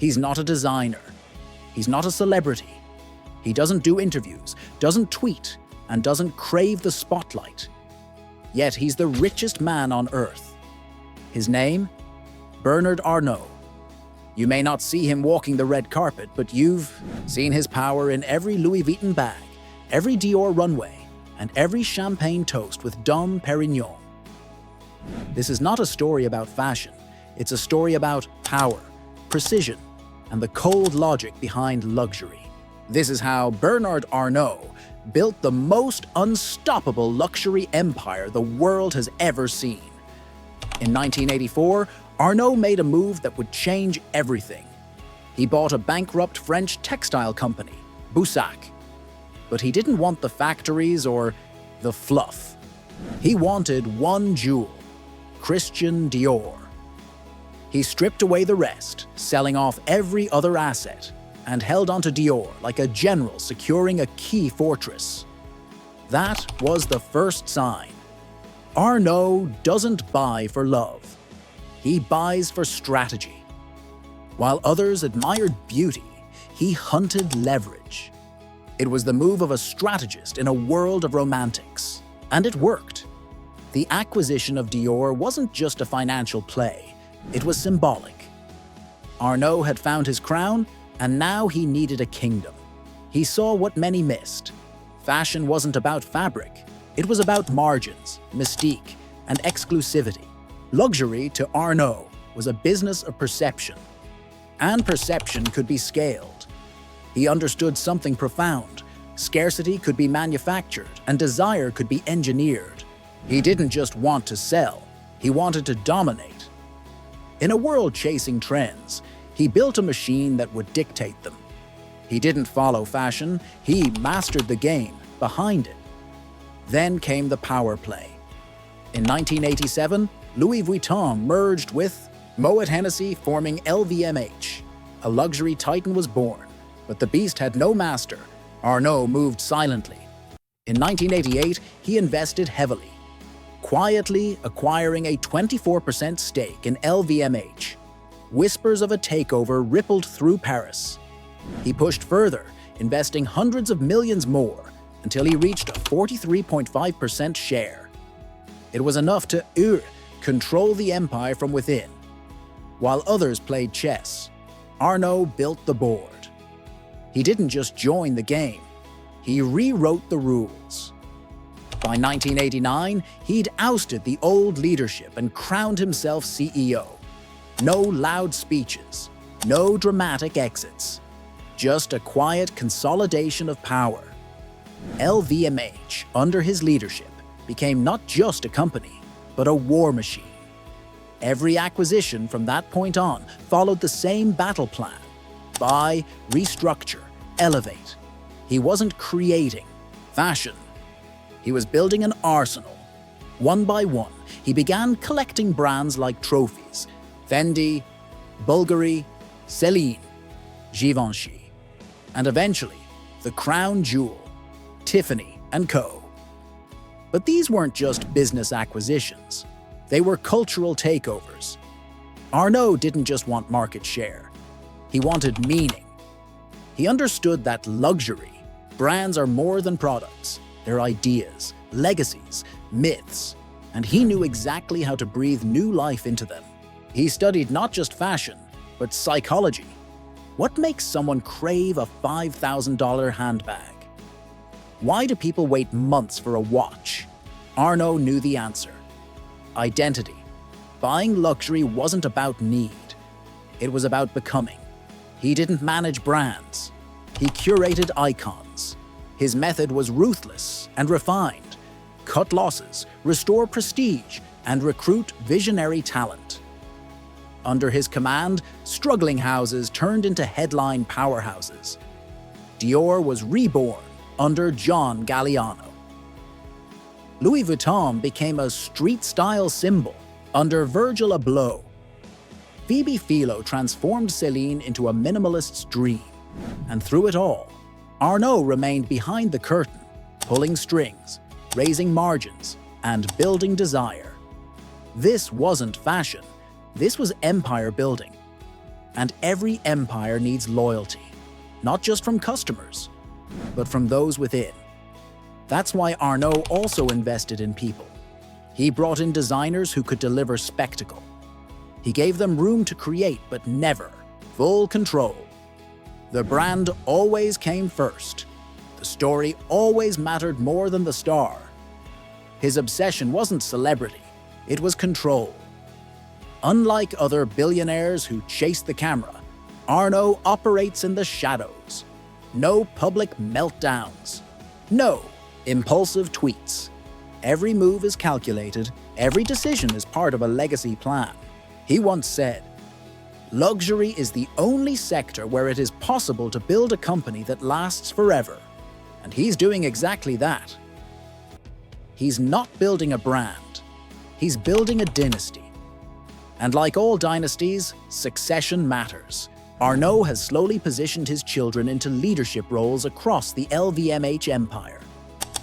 He's not a designer. He's not a celebrity. He doesn't do interviews, doesn't tweet, and doesn't crave the spotlight. Yet he's the richest man on earth. His name? Bernard Arnault. You may not see him walking the red carpet, but you've seen his power in every Louis Vuitton bag, every Dior runway, and every champagne toast with Dom Perignon. This is not a story about fashion. It's a story about power, precision, and the cold logic behind luxury. This is how Bernard Arnault built the most unstoppable luxury empire the world has ever seen. In 1984, Arnault made a move that would change everything. He bought a bankrupt French textile company, Boussac. But he didn't want the factories or the fluff. He wanted one jewel, Christian Dior. He stripped away the rest, selling off every other asset, and held onto Dior like a general securing a key fortress. That was the first sign. Arnault doesn't buy for love. He buys for strategy. While others admired beauty, he hunted leverage. It was the move of a strategist in a world of romantics. And it worked. The acquisition of Dior wasn't just a financial play, it was symbolic. Arnault had found his crown, and now he needed a kingdom. He saw what many missed. Fashion wasn't about fabric. It was about margins, mystique, and exclusivity. Luxury, to Arnault, was a business of perception. And perception could be scaled. He understood something profound. Scarcity could be manufactured, and desire could be engineered. He didn't just want to sell, he wanted to dominate. In a world chasing trends, he built a machine that would dictate them. He didn't follow fashion, he mastered the game behind it. Then came the power play. In 1987, Louis Vuitton merged with Moet Hennessy, forming LVMH. A luxury titan was born, but the beast had no master. Arnault moved silently. In 1988, he invested heavily, quietly acquiring a 24% stake in LVMH. Whispers of a takeover rippled through Paris. He pushed further, investing hundreds of millions more, until he reached a 43.5% share. It was enough to control the empire from within. While others played chess, Arnault built the board. He didn't just join the game, he rewrote the rules. By 1989, he'd ousted the old leadership and crowned himself CEO. No loud speeches, no dramatic exits, just a quiet consolidation of power. LVMH, under his leadership, became not just a company, but a war machine. Every acquisition from that point on followed the same battle plan: buy, restructure, elevate. He wasn't creating fashion. He was building an arsenal. One by one, he began collecting brands like trophies: Fendi, Bulgari, Celine, Givenchy, and eventually, the crown jewel, Tiffany & Co. But these weren't just business acquisitions. They were cultural takeovers. Arnault didn't just want market share. He wanted meaning. He understood that luxury brands are more than products. They're ideas, legacies, myths, and he knew exactly how to breathe new life into them. He studied not just fashion, but psychology. What makes someone crave a $5,000 handbag? Why do people wait months for a watch? Arnault knew the answer. Identity. Buying luxury wasn't about need. It was about becoming. He didn't manage brands. He curated icons. His method was ruthless and refined. Cut losses, restore prestige, and recruit visionary talent. Under his command, struggling houses turned into headline powerhouses. Dior was reborn under John Galliano. Louis Vuitton became a street-style symbol under Virgil Abloh. Phoebe Philo transformed Celine into a minimalist's dream. And through it all, Arnault remained behind the curtain, pulling strings, raising margins, and building desire. This wasn't fashion. This was empire building. And every empire needs loyalty, not just from customers, but from those within. That's why Arnault also invested in people. He brought in designers who could deliver spectacle. He gave them room to create, but never full control. The brand always came first. The story always mattered more than the star. His obsession wasn't celebrity, it was control. Unlike other billionaires who chase the camera, Arnault operates in the shadows. No public meltdowns. No impulsive tweets. Every move is calculated, every decision is part of a legacy plan. He once said, "Luxury is the only sector where it is possible to build a company that lasts forever." And he's doing exactly that. He's not building a brand, he's building a dynasty. And like all dynasties, succession matters. Arnault has slowly positioned his children into leadership roles across the LVMH empire.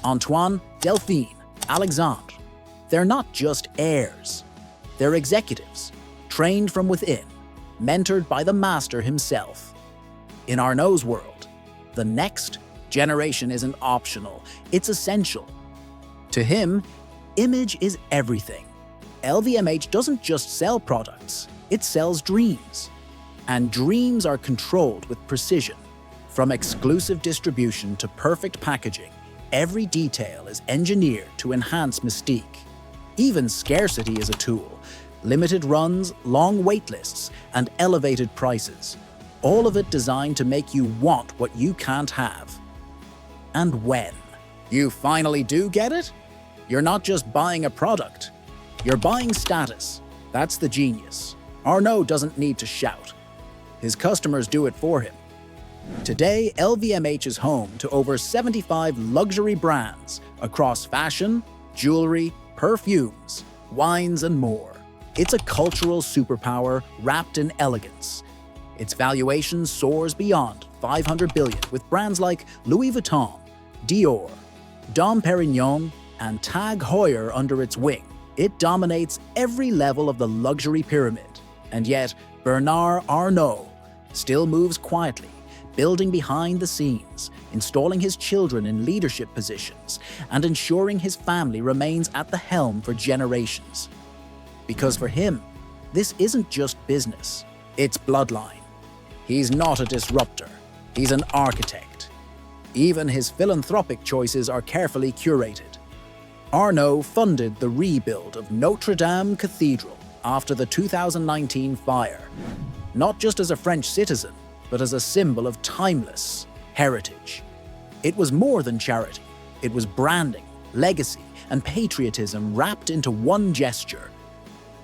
Antoine, Delphine, Alexandre, they're not just heirs. They're executives, trained from within, mentored by the master himself. In Arnault's world, the next generation isn't optional, it's essential. To him, image is everything. LVMH doesn't just sell products, it sells dreams. And dreams are controlled with precision. From exclusive distribution to perfect packaging, every detail is engineered to enhance mystique. Even scarcity is a tool. Limited runs, long waitlists, and elevated prices. All of it designed to make you want what you can't have. And when you finally do get it, you're not just buying a product, you're buying status. That's the genius. Arnault doesn't need to shout. His customers do it for him. Today, LVMH is home to over 75 luxury brands across fashion, jewelry, perfumes, wines, and more. It's a cultural superpower wrapped in elegance. Its valuation soars beyond 500 billion with brands like Louis Vuitton, Dior, Dom Perignon, and Tag Heuer under its wing. It dominates every level of the luxury pyramid. And yet, Bernard Arnault still moves quietly, building behind the scenes, installing his children in leadership positions, and ensuring his family remains at the helm for generations. Because for him, this isn't just business, it's bloodline. He's not a disruptor, he's an architect. Even his philanthropic choices are carefully curated. Arnault funded the rebuild of Notre Dame Cathedral after the 2019 fire, not just as a French citizen, but as a symbol of timeless heritage. It was more than charity. It was branding, legacy, and patriotism wrapped into one gesture.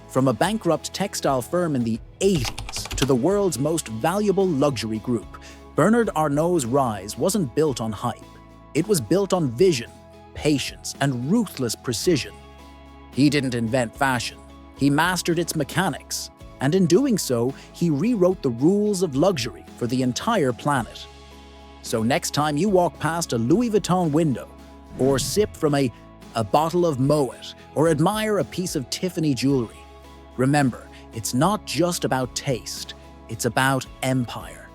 From a bankrupt textile firm in the 80s to the world's most valuable luxury group, Bernard Arnault's rise wasn't built on hype. It was built on vision, patience, and ruthless precision. He didn't invent fashion. He mastered its mechanics. And in doing so, he rewrote the rules of luxury for the entire planet. So next time you walk past a Louis Vuitton window, or sip from a bottle of Moet, or admire a piece of Tiffany jewelry, remember, it's not just about taste, it's about empire.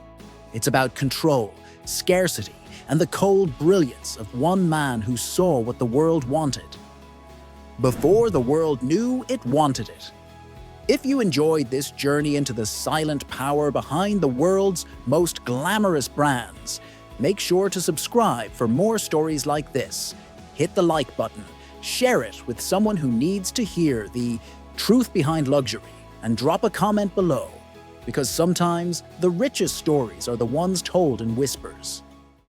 It's about control, scarcity, and the cold brilliance of one man who saw what the world wanted. Before the world knew it wanted it. If you enjoyed this journey into the silent power behind the world's most glamorous brands, make sure to subscribe for more stories like this. Hit the like button, share it with someone who needs to hear the truth behind luxury, and drop a comment below, because sometimes the richest stories are the ones told in whispers.